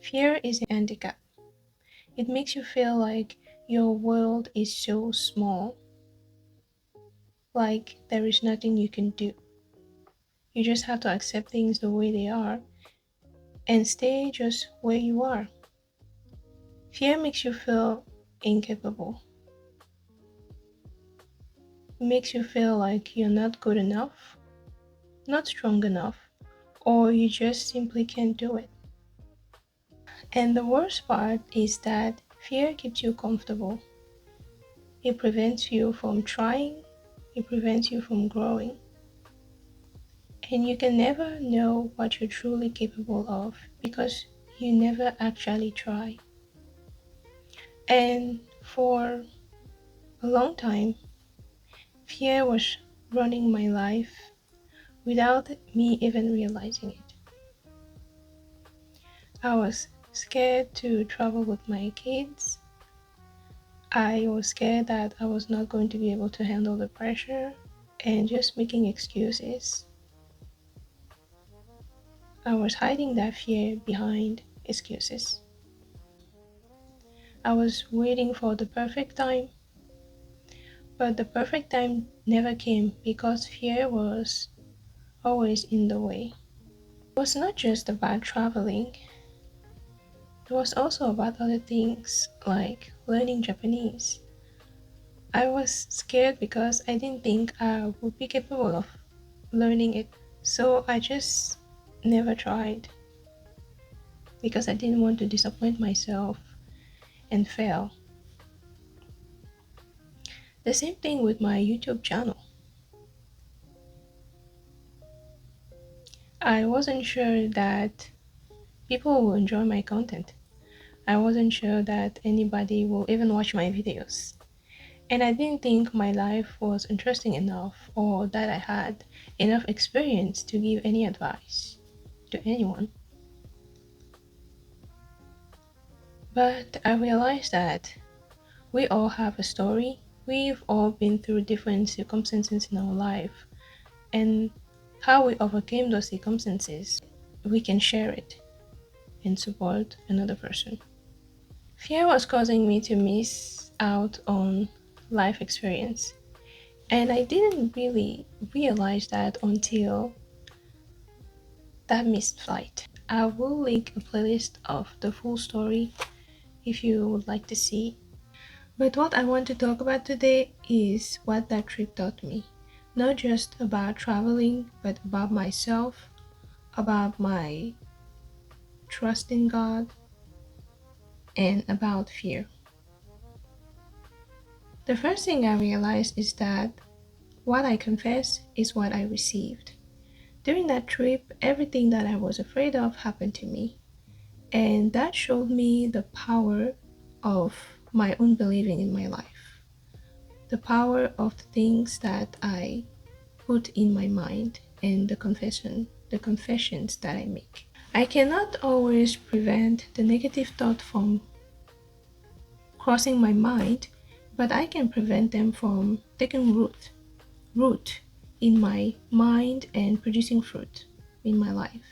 Fear is a handicap. It makes you feel like your world is so small, like there is nothing you can do. You just have to accept things the way they are and stay just where you are. Fear makes you feel incapable. It makes you feel like you're not good enough, not strong enough, or you just simply can't do it. And the worst part is that fear keeps you comfortable. It prevents you from trying, it prevents you from growing. And you can never know what you're truly capable of because you never actually try. And for a long time, fear was running my life without me even realizing it. I was scared to travel with my kids. I was scared that I was not going to be able to handle the pressure and just making excuses. I was hiding that fear behind excuses. I was waiting for the perfect time, but the perfect time never came because fear was always in the way. It was not just about traveling, it was also about other things like learning Japanese. I was scared because I didn't think I would be capable of learning it, so I just never tried because I didn't want to disappoint myself and fail. The same thing with my YouTube channel. I wasn't sure that people will enjoy my content. I wasn't sure that anybody will even watch my videos. And I didn't think my life was interesting enough or that I had enough experience to give any advice to anyone. But I realized that we all have a story. We've all been through different circumstances in our life, and how we overcame those circumstances, we can share it and support another person. Fear was causing me to miss out on life experience, and I didn't really realize that until that missed flight. I will link a playlist of the full story if you would like to see. But what I want to talk about today is what that trip taught me. Not just about traveling, but about myself, about my trust in God, and about fear. The first thing I realized is that what I confess is what I received. During that trip, everything that I was afraid of happened to me. And that showed me the power of my own believing in my life, the power of the things that I put in my mind and the confessions that I make. I cannot always prevent the negative thought from crossing my mind, but I can prevent them from taking root in my mind and producing fruit in my life.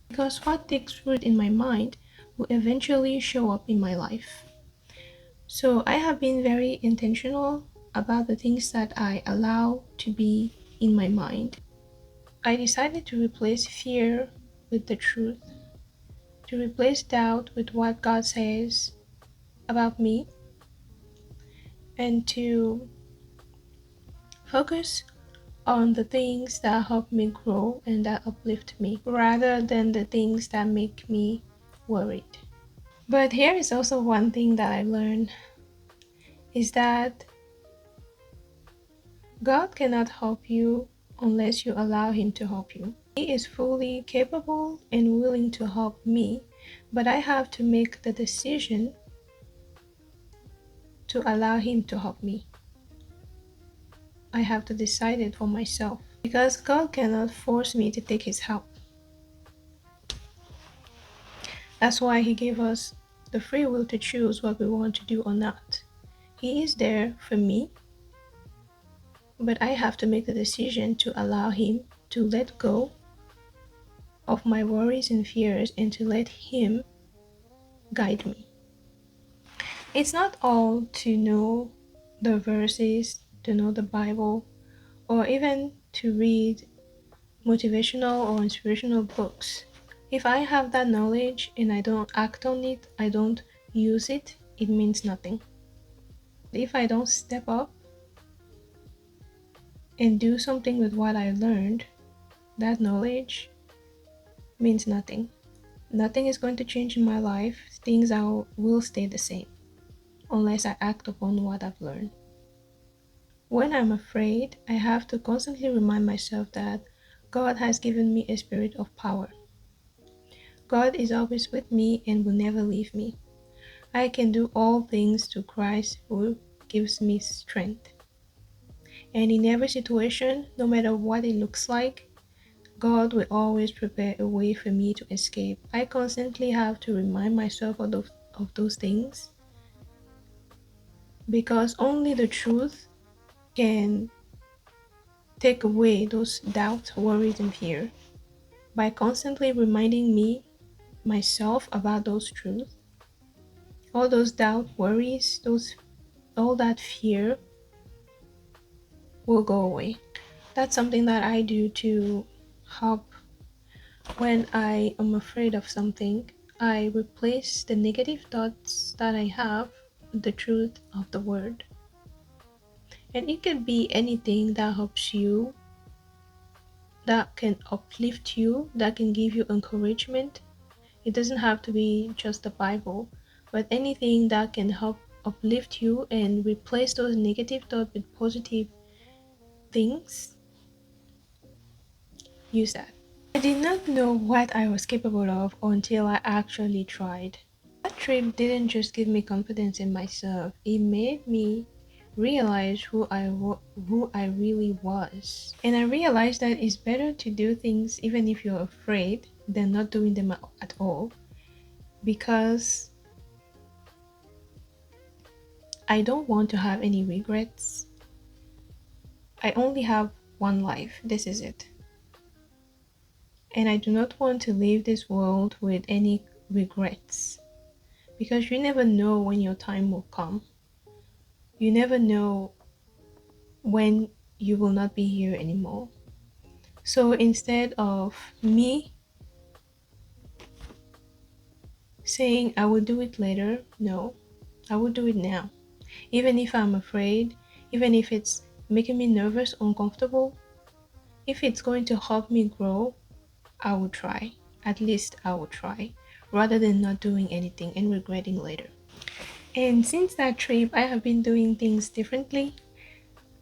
Because what takes root in my mind will eventually show up in my life. So I have been very intentional about the things that I allow to be in my mind. I decided to replace fear with the truth, to replace doubt with what God says about me, and to focus on the things that help me grow and that uplift me rather than the things that make me worried. But here is also one thing that I learned is that God cannot help you unless you allow Him to help you. He is fully capable and willing to help me, but I have to make the decision to allow Him to help me. I have to decide it for myself because God cannot force me to take His help. That's why He gave us the free will to choose what we want to do or not. He is there for me, but I have to make the decision to allow Him to let go of my worries and fears and to let Him guide me. It's not all to know the verses, to know the Bible, or even to read motivational or inspirational books. If I have that knowledge and I don't act on it, I don't use it, it means nothing. If I don't step up and do something with what I learned, that knowledge means nothing. Nothing is going to change in my life. Things will stay the same unless I act upon what I've learned. When I'm afraid, I have to constantly remind myself that God has given me a spirit of power. God is always with me and will never leave me. I can do all things through Christ who gives me strength. And in every situation, no matter what it looks like, God will always prepare a way for me to escape. I constantly have to remind myself of those things because only the truth can take away those doubts, worries, and fear. By constantly reminding me, myself, about those truths, all those doubt, worries, all that fear will go away. That's something that I do to help when I am afraid of something. I replace the negative thoughts that I have with the truth of the word. And it can be anything that helps you, that can uplift you, that can give you encouragement. It doesn't have to be just the Bible, but anything that can help uplift you and replace those negative thoughts with positive things, use that. I did not know what I was capable of until I actually tried. That trip didn't just give me confidence in myself, it made me realize who I really was. And I realized that it's better to do things even if you're afraid than not doing them at all, because I don't want to have any regrets. I only have one life. This is it. And I do not want to leave this world with any regrets because you never know when your time will come. You never know when you will not be here anymore. So instead of me saying I will do it later, no, I will do it now. Even if I'm afraid, even if it's making me nervous, uncomfortable, if it's going to help me grow, I will try. At least I will try, rather than not doing anything and regretting later. And since that trip, I have been doing things differently.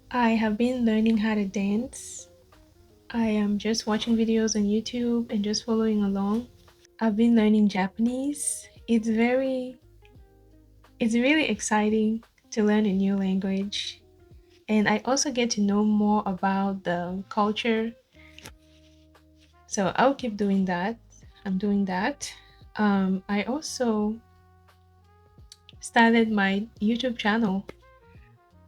I have been learning how to dance. I am just watching videos on YouTube and just following along. I've been learning Japanese. It's really exciting to learn a new language. And I also get to know more about the culture. So I'll keep doing that. I'm doing that. I also started my YouTube channel,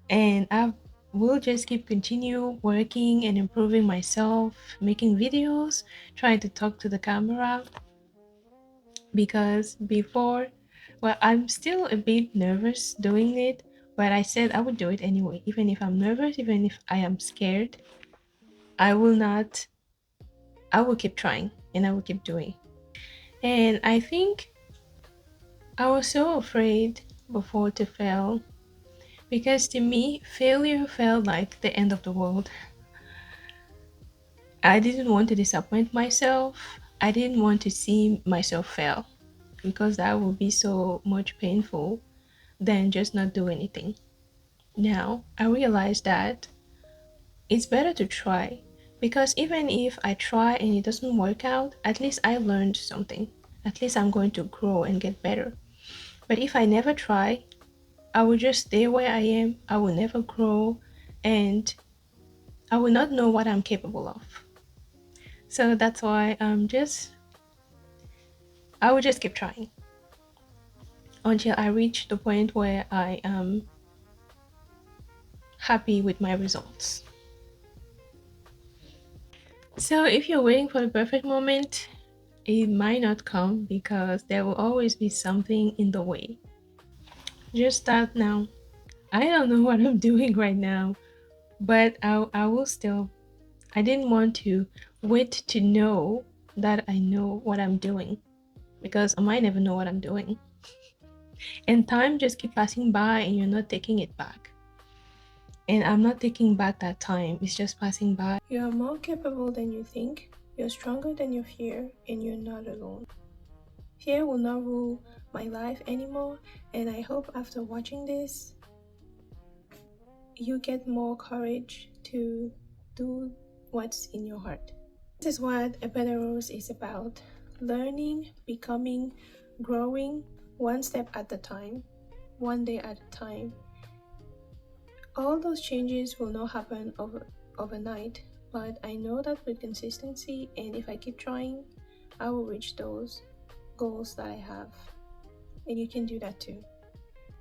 and I will just keep continue working and improving myself, making videos, trying to talk to the camera, because before, well, I'm still a bit nervous doing it, but I said I would do it anyway. Even if I'm nervous, even if I am scared, I will not, I will keep trying and I will keep doing. And I think I was so afraid before to fail, because to me, failure felt like the end of the world. I didn't want to disappoint myself. I didn't want to see myself fail, because that would be so much painful than just not do anything. Now, I realize that it's better to try, because even if I try and it doesn't work out, at least I learned something. At least I'm going to grow and get better. But if I never try, I will just stay where I am. I will never grow and I will not know what I'm capable of. So that's why I will just keep trying until I reach the point where I am happy with my results. So if you're waiting for the perfect moment, It might not come because there will always be something in the way. Just start now. I don't know what I'm doing right now, but I will still. I didn't want to wait to know that I know what I'm doing because I might never know what I'm doing. And time just keep passing by and you're not taking it back. And I'm not taking back that time. It's just passing by. You are more capable than you think. You're stronger than your fear and you're not alone. Fear will not rule my life anymore, and I hope after watching this, you get more courage to do what's in your heart. This is what a better rose is about: learning, becoming, growing, one step at a time, one day at a time. All those changes will not happen overnight, but I know that with consistency and if I keep trying, I will reach those goals that I have. And you can do that too.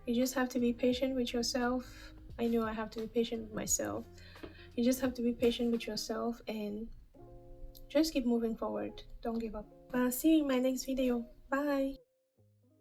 You just have to be patient with yourself. I know I have to be patient with myself. You just have to be patient with yourself and just keep moving forward. Don't give up. I'll see you in my next video. Bye.